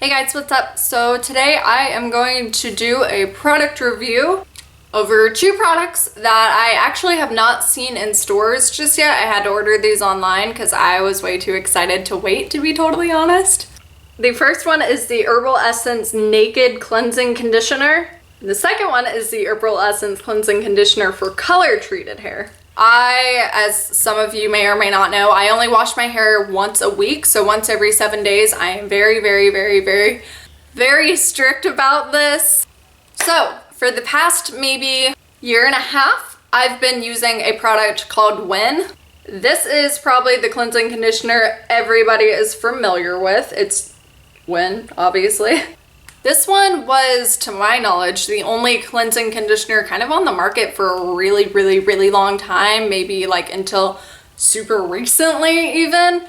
Hey guys, what's up? So today I am going to do a product review over two products that I actually have not seen in stores just yet. I had to order these online because I was way too excited to wait, to be totally honest. The first one is the Herbal Essence Naked Cleansing Conditioner. The second one is the Herbal Essence Cleansing Conditioner for color treated hair. As some of you may or may not know, I only wash my hair once a week, so once every 7 days. I am very strict about this. So for the past maybe year and a half, I've been using a product called Win. This is probably the cleansing conditioner everybody is familiar with. It's Win, obviously. This one was, to my knowledge, the only cleansing conditioner kind of on the market for a really long time, maybe like until super recently even.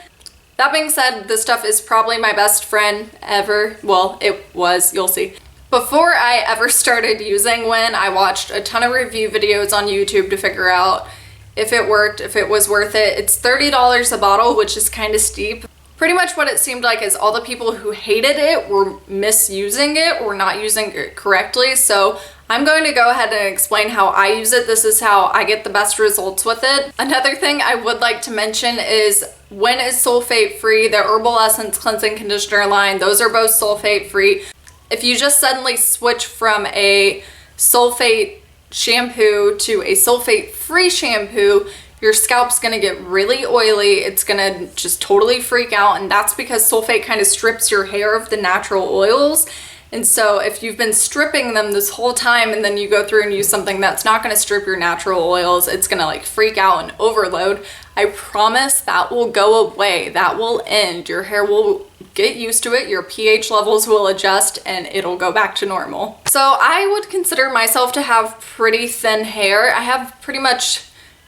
That being said, this stuff is probably my best friend ever. Well, it was, you'll see. Before I ever started using Win, I watched a ton of review videos on YouTube to figure out if it worked, if it was worth it. It's $30 a bottle, which is kind of steep. Pretty much what it seemed like is all the people who hated it were misusing it or not using it correctly. So I'm going to go ahead and explain how I use it. This is how I get the best results with it. Another thing I would like to mention is Win is sulfate free. The Herbal Essence Cleansing Conditioner line, those are both sulfate free. If you just suddenly switch from a sulfate shampoo to a sulfate free shampoo, your scalp's gonna get really oily. It's gonna just totally freak out, and that's because sulfate kind of strips your hair of the natural oils. And so if you've been stripping them this whole time and then you go through and use something that's not gonna strip your natural oils, it's gonna like freak out and overload. I promise that will go away. That will end. Your hair will get used to it, your pH levels will adjust, and it'll go back to normal. So I would consider myself to have pretty thin hair. I have pretty much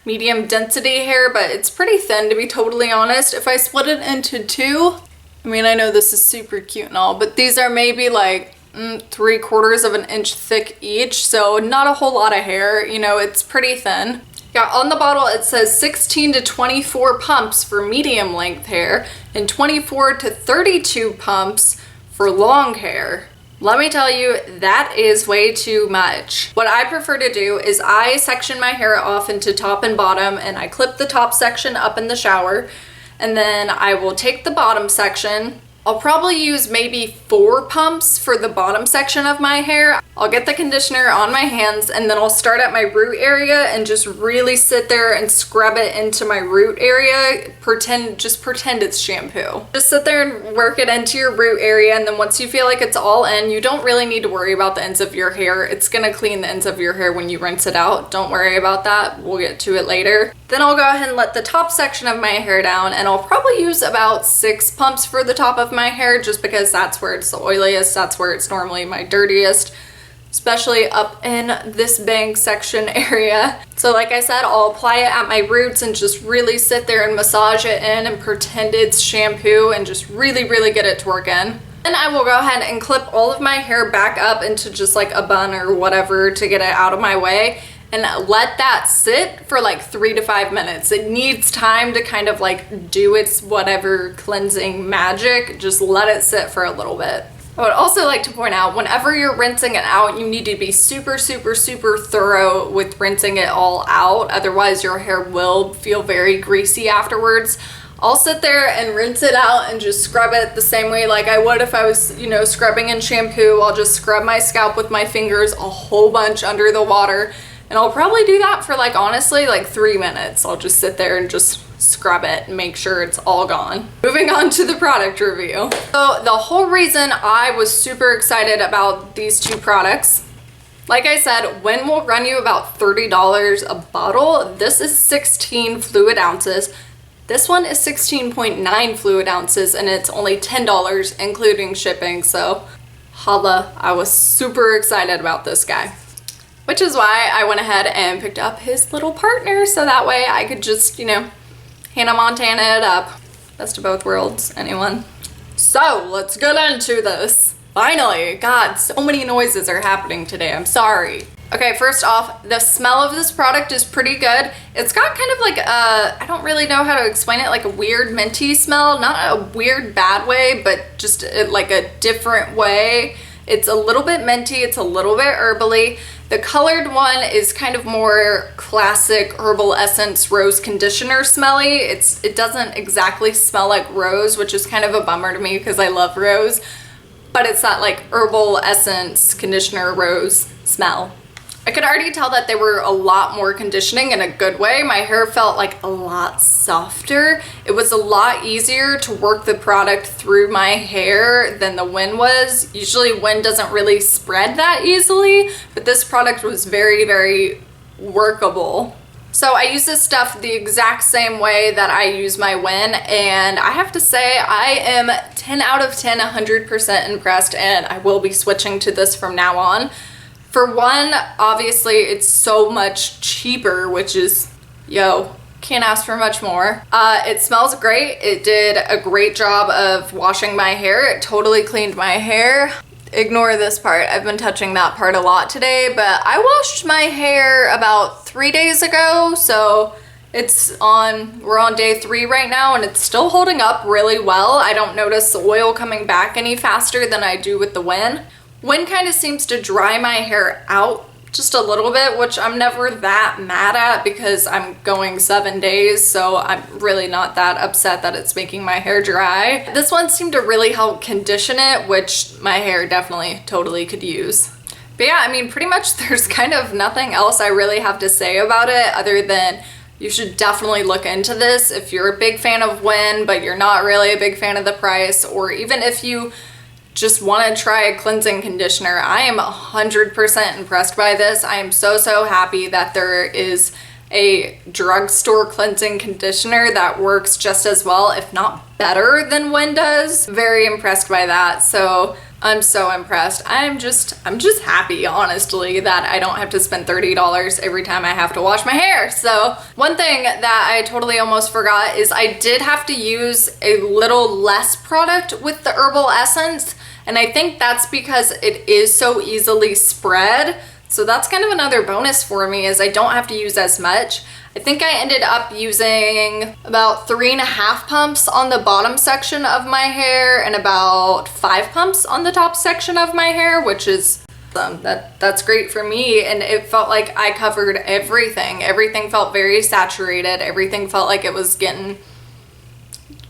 medium density hair, but it's pretty thin, to be totally honest. If I split it into two, I mean, I know this is super cute and all, but these are maybe like 3/4 of an inch thick each, so not a whole lot of hair, you know, it's pretty thin. Yeah, on the bottle it says 16 to 24 pumps for medium length hair and 24 to 32 pumps for long hair. Let me tell you, that is way too much. What I prefer to do is I section my hair off into top and bottom, and I clip the top section up in the shower, and then I will take the bottom section. I'll probably use maybe 4 pumps for the bottom section of my hair. I'll get the conditioner on my hands, and then I'll start at my root area and just really sit there and scrub it into my root area. Just pretend it's shampoo. Just sit there and work it into your root area, and then once you feel like it's all in, you don't really need to worry about the ends of your hair. It's gonna clean the ends of your hair when you rinse it out. Don't worry about that. We'll get to it later. Then I'll go ahead and let the top section of my hair down, and I'll probably use about 6 pumps for the top of my hair, just because that's where it's the oiliest, that's where it's normally my dirtiest, especially up in this bang section area. So like I said, I'll apply it at my roots and just really sit there and massage it in and pretend it's shampoo and just really get it to work in. Then I will go ahead and clip all of my hair back up into just like a bun or whatever to get it out of my way, and let that sit for like 3 to 5 minutes. It needs time to kind of like do its whatever cleansing magic. Just let it sit for a little bit. I would also like to point out, whenever you're rinsing it out, you need to be super thorough with rinsing it all out. Otherwise your hair will feel very greasy afterwards. I'll sit there and rinse it out and just scrub it the same way like I would if I was, you know, scrubbing in shampoo. I'll just scrub my scalp with my fingers a whole bunch under the water. And I'll probably do that for like, honestly, like 3 minutes. I'll just sit there and just scrub it and make sure it's all gone. Moving on to the product review. So the whole reason I was super excited about these two products, like I said, Win will run you about $30 a bottle. This is 16 fluid ounces. This one is 16.9 fluid ounces, and it's only $10 including shipping. So holla, I was super excited about this guy. Which is why I went ahead and picked up his little partner, so that way I could just, you know, Hannah Montana it up. Best of both worlds, anyone? So let's get into this. Finally! God, so many noises are happening today. I'm sorry. Okay, first off, the smell of this product is pretty good. It's got kind of like a, I don't really know how to explain it, like a weird minty smell. Not a weird bad way, but just like a different way. It's a little bit minty, it's a little bit herbally. The colored one is kind of more classic Herbal Essence Rose Conditioner smelly. It doesn't exactly smell like rose, which is kind of a bummer to me because I love rose. But it's that like Herbal Essence Conditioner Rose smell. I could already tell that they were a lot more conditioning in a good way. My hair felt like a lot softer. It was a lot easier to work the product through my hair than the Win was. Usually Win doesn't really spread that easily, but this product was very, very workable. So I use this stuff the exact same way that I use my Win, and I have to say I am 10 out of 10, 100% impressed, and I will be switching to this from now on. For one, obviously it's so much cheaper, which is, yo, can't ask for much more. It smells great. It did a great job of washing my hair. It totally cleaned my hair. Ignore this part. I've been touching that part a lot today, but I washed my hair about 3 days ago, so we're on day 3 right now, and it's still holding up really well. I don't notice the oil coming back any faster than I do with the Win. Win kind of seems to dry my hair out just a little bit, which I'm never that mad at because I'm going 7 days, so I'm really not that upset that it's making my hair dry. This one seemed to really help condition it, which my hair definitely totally could use. But yeah, I mean, pretty much there's kind of nothing else I really have to say about it other than you should definitely look into this if you're a big fan of Win, but you're not really a big fan of the price, or even if you just want to try a cleansing conditioner. I am 100% impressed by this. I am so happy that there is a drugstore cleansing conditioner that works just as well, if not better than Win does. Very impressed by that. So I'm so impressed. I'm just happy, honestly, that I don't have to spend $30 every time I have to wash my hair. So one thing that I totally almost forgot is I did have to use a little less product with the Herbal Essence, and I think that's because it is so easily spread. So that's kind of another bonus for me, is I don't have to use as much. I think I ended up using about 3.5 pumps on the bottom section of my hair and about 5 pumps on the top section of my hair, which is that's great for me. And it felt like I covered everything. Everything felt very saturated. Everything felt like it was getting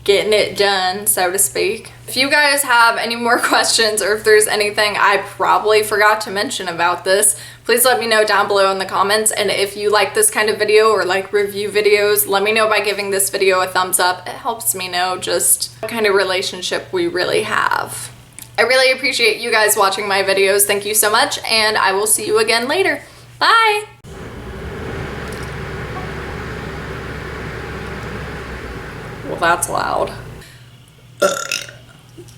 it done, so to speak. If you guys have any more questions, or if there's anything I probably forgot to mention about this, please let me know down below in the comments. And if you like this kind of video or like review videos, let me know by giving this video a thumbs up. It helps me know just what kind of relationship we really have. I really appreciate you guys watching my videos. Thank you so much, and I will see you again later. Bye! Well, that's loud.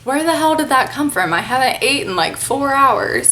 Where the hell did that come from? I haven't ate in like 4 hours.